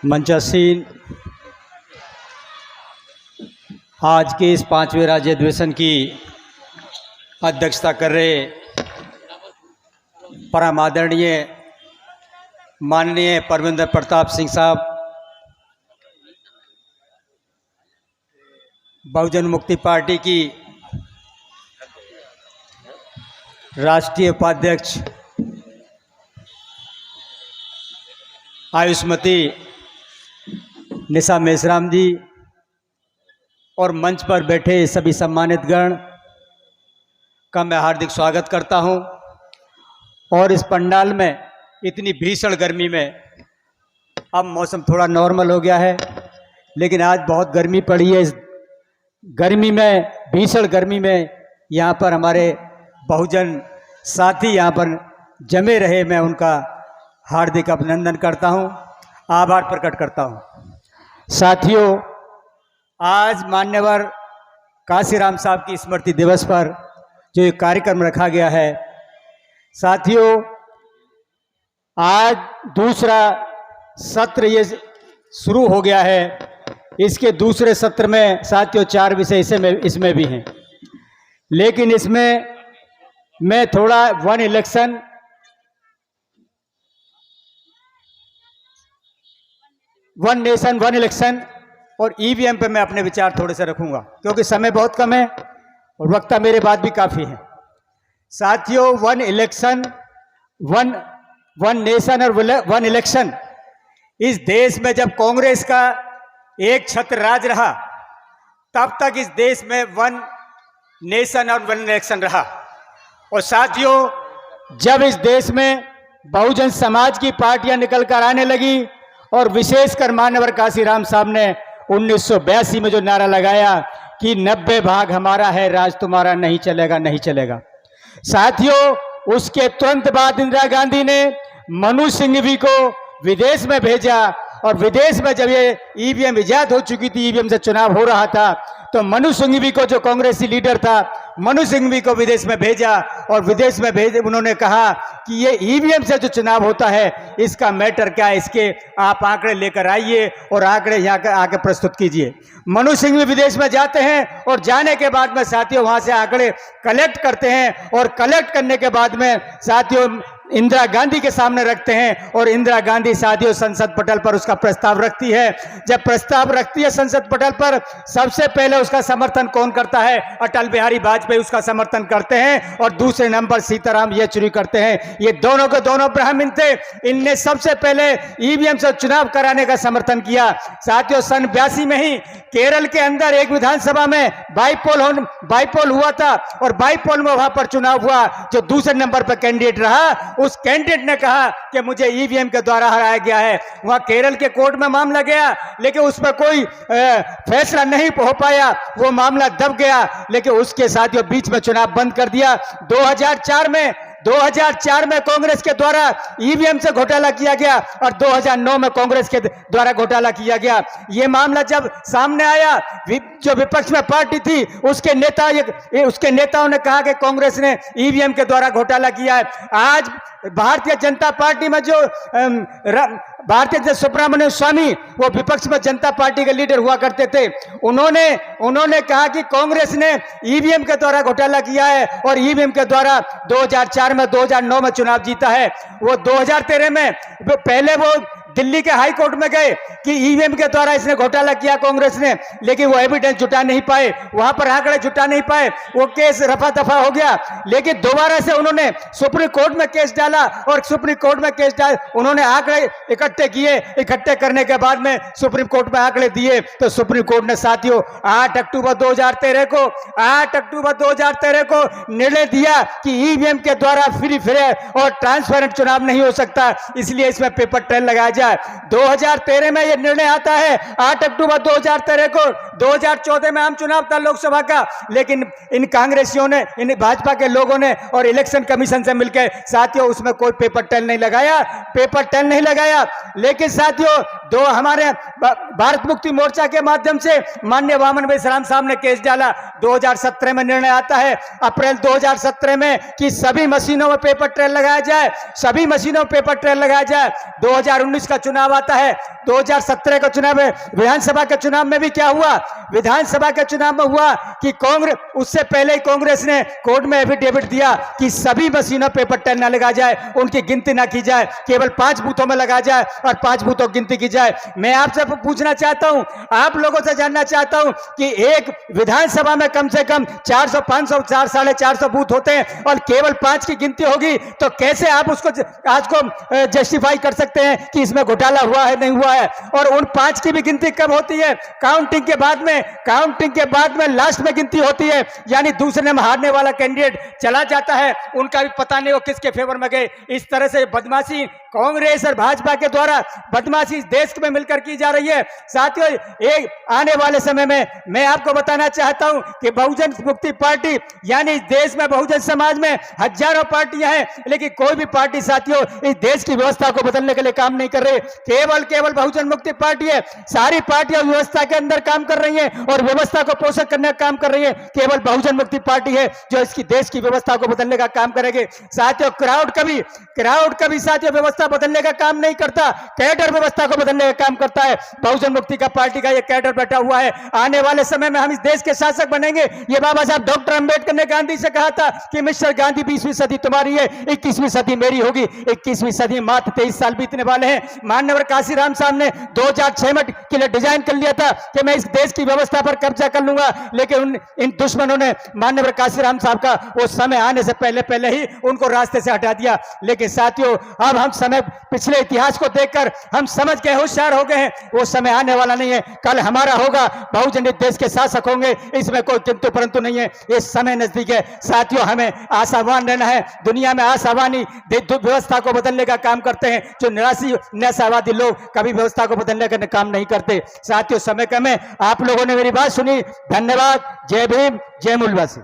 मंचासीन आज के इस 5वें राज्य अधिवेशन की अध्यक्षता कर रहे परम आदरणीय माननीय परविंदर प्रताप सिंह साहब, बहुजन मुक्ति पार्टी की राष्ट्रीय उपाध्यक्ष आयुष्मती निशा मेश्राम जी और मंच पर बैठे सभी सम्मानित गण का मैं हार्दिक स्वागत करता हूं। और इस पंडाल में इतनी भीषण गर्मी में, अब मौसम थोड़ा नॉर्मल हो गया है, लेकिन आज बहुत गर्मी पड़ी है। इस गर्मी में, भीषण गर्मी में यहाँ पर हमारे बहुजन साथी यहाँ पर जमे रहे, मैं उनका हार्दिक अभिनंदन करता हूँ, आभार प्रकट करता हूँ। साथियों, आज मान्यवर काशीराम साहब की स्मृति दिवस पर जो एक कार्यक्रम रखा गया है, साथियों आज दूसरा सत्र ये शुरू हो गया है। इसके दूसरे सत्र में साथियों 4 विषय इसमें भी हैं, लेकिन इसमें मैं थोड़ा वन नेशन वन इलेक्शन और ईवीएम पे मैं अपने विचार थोड़े से रखूंगा, क्योंकि समय बहुत कम है और वक्ता मेरे बाद भी काफ़ी है। साथियों, वन नेशन और वन इलेक्शन, इस देश में जब कांग्रेस का एक छत्र राज रहा, तब तक इस देश में वन नेशन और वन इलेक्शन रहा। और साथियों, जब इस देश में बहुजन समाज की पार्टियां निकल कर आने लगी और विशेषकर मान्यवर काशीराम साहब ने 1982 में जो नारा लगाया कि 90 भाग हमारा है, राज तुम्हारा नहीं चलेगा, नहीं चलेगा। साथियों, उसके तुरंत बाद इंदिरा गांधी ने मनु सिंघवी को विदेश में भेजा, और विदेश में जब ये ईवीएम इजाद हो चुकी थी, ईवीएम से चुनाव हो रहा था, तो मनु सिंघवी को, जो कांग्रेसी लीडर था, मनु सिंघवी को विदेश में भेजा, और विदेश में भेज उन्होंने कहा कि ये ईवीएम से जो चुनाव होता है, इसका मैटर क्या है, इसके आप आंकड़े लेकर आइए और आंकड़े यहाँ आके प्रस्तुत कीजिए। मनु सिंघवी विदेश में जाते हैं और जाने के बाद में साथियों वहाँ से आंकड़े कलेक्ट करते हैं, और कलेक्ट करने के बाद में साथियों इंदिरा गांधी के सामने रखते हैं, और इंदिरा गांधी साथियों संसद पटल पर उसका प्रस्ताव रखती है। जब प्रस्ताव रखती है संसद पटल पर, सबसे पहले उसका समर्थन कौन करता है? अटल बिहारी वाजपेयी उसका समर्थन करते हैं, और दूसरे नंबर सीताराम येचुरी करते हैं। ये दोनों के दोनों ब्राह्मण थे, इनने सबसे पहले ईवीएम से चुनाव कराने का समर्थन किया। साथियों, सन 82 में ही केरल के अंदर एक विधानसभा में बाईपोल हुआ था, और बाईपोल में वहां पर चुनाव हुआ। जो दूसरे नंबर पर कैंडिडेट रहा, उस कैंडिडेट ने कहा कि मुझे ईवीएम के द्वारा हराया गया है। वहां केरल के कोर्ट में मामला गया, लेकिन उस पर कोई फैसला नहीं हो पाया, वो मामला दब गया। लेकिन उसके साथियों बीच में चुनाव बंद कर दिया। 2004 में कांग्रेस के द्वारा ईवीएम से घोटाला किया गया, और 2009 में कांग्रेस के द्वारा घोटाला किया गया। ये मामला जब सामने आया, जो विपक्ष में पार्टी थी, उसके नेताओं ने कहा कि कांग्रेस ने ईवीएम के द्वारा घोटाला किया है। आज भारतीय जनता पार्टी में जो भारतीय सुब्रमण्यम स्वामी, वो विपक्ष में जनता पार्टी के लीडर हुआ करते थे, उन्होंने कहा कि कांग्रेस ने ईवीएम के द्वारा घोटाला किया है, और ईवीएम के द्वारा 2004 में 2009 में चुनाव जीता है। वो 2013 में पहले वो दिल्ली के हाई कोर्ट में गए कि ईवीएम के द्वारा इसने घोटाला किया कांग्रेस ने, लेकिन वो एविडेंस जुटा नहीं पाए, वहां पर आंकड़े जुटा नहीं पाए, वो केस रफा दफा हो गया। लेकिन दोबारा से उन्होंने सुप्रीम कोर्ट में केस डाला, और सुप्रीम कोर्ट में केस डाल उन्होंने आंकड़े इकट्ठे किए। इकट्ठे करने के बाद में सुप्रीम कोर्ट में आंकड़े दिए, तो सुप्रीम कोर्ट ने साथियों 8 अक्टूबर 2013 को निर्णय दिया कि ईवीएम के द्वारा फ्री फेयर और ट्रांसपेरेंट चुनाव नहीं हो सकता, इसलिए इसमें पेपर ट्रेल लगाया जाए। 2013 में यह निर्णय आता है, 8 अक्टूबर 2013 को। 2014 में आम चुनाव था लोकसभा का, लेकिन इन कांग्रेसियों ने, इन भाजपा के लोगों ने और इलेक्शन कमीशन से मिलकर साथियों उसमें कोई पेपर ट्रेल नहीं लगाया। लेकिन साथियों दो हमारे भारत मुक्ति मोर्चा के माध्यम से माननीय वामन बेसराम साहब ने केस डाला। 2017 में निर्णय आता है अप्रैल 2017 में कि सभी मशीनों में पेपर ट्रेल लगाया जाए, सभी मशीनों में पेपर ट्रेल लगाया जाए। 2019 का चुनाव आता है, 2017 का चुनाव में विधानसभा के चुनाव में भी क्या हुआ, विधानसभा के चुनाव में हुआ कि कांग्रेस, उससे पहले ही कांग्रेस ने कोर्ट में एफिडेविट दिया कि सभी मशीनों पे पेपर ट्रेल न लगाया जाए, उनकी गिनती ना की जाए, केवल 5 बूथों में लगाया जाए और 5 बूथों की गिनती की जाए। मैं आपसे पूछना चाहता हूं, आप लोगों से जानना चाहता हूं कि एक विधानसभा में कम से कम 400, 500, 450 बूथ होते हैं और केवल 5 की गिनती होगी, तो कैसे आप उसको आज को जस्टिफाई कर सकते हैं कि इसमें घोटाला हुआ है, नहीं हुआ है? और उन 5 की भी गिनती कब होती है? काउंटिंग के बाद में, काउंटिंग के बाद में लास्ट में गिनती होती है, यानी दूसरे में हारने वाला कैंडिडेट चला जाता है, उनका भी पता नहीं हो किसके फेवर में गए। इस तरह से बदमाशी कांग्रेस और भाजपा के द्वारा बदमाशी इस देश में मिलकर की जा रही है। साथियों, एक आने वाले समय में मैं आपको बताना चाहता हूं कि बहुजन मुक्ति पार्टी, यानी इस देश में बहुजन समाज में हजारों पार्टियां हैं, लेकिन कोई भी पार्टी साथियों इस देश की व्यवस्था को बदलने के लिए काम नहीं कर रही। केवल बहुजन मुक्ति पार्टी है। सारी पार्टियां व्यवस्था के अंदर काम कर रही हैं और व्यवस्था को पोषण करने का काम कर रही है। केवल बहुजन मुक्ति पार्टी है जो इसकी देश की व्यवस्था को बदलने का काम करेगी। साथियों, क्राउड कभी साथियों व्यवस्था बदलने का काम नहीं करता, कैडर व्यवस्था को बदलने का काम करता है। बहुजन मुक्ति का पार्टी का ये कैडर बैठा हुआ है। आने वाले समय में हम इस देश के शासक बनेंगे। ये बाबा साहब डॉक्टर अंबेडकर ने गांधी से कहा था कि मिस्टर गांधी 20वीं सदी तुम्हारी है, 21वीं सदी मेरी होगी। 21वीं सदी मात्र 23 साल बीतने वाले हैं। माननीय काशीराम साहब ने 2006 में के लिए डिजाइन कर लिया था कि मैं इस देश की व्यवस्था पर कब्जा कर लूंगा, लेकिन इन दुश्मनों ने माननीय काशीराम साहब का वो समय आने से पहले ही उनको रास्ते से हटा दिया। लेकिन साथियों, अब हम समय पिछले इतिहास को देखकर हम समझ के होशियार हो गए हैं। वो समय आने वाला नहीं है, कल हमारा होगा, बहुजन इस देश के शासक होंगे, इसमें कोई किंतु परंतु नहीं है। ये समय नजदीक है। साथियों, हमें आशावान रहना है। दुनिया में आशावानी व्यवस्था को बदलने का काम करते हैं, जो निराशावादी लोग कभी व्यवस्था को बदलने का काम नहीं करते। साथियों, समय कम है, आप लोगों ने मेरी बात सुनी, धन्यवाद। जय भीम, जय मूलवासी।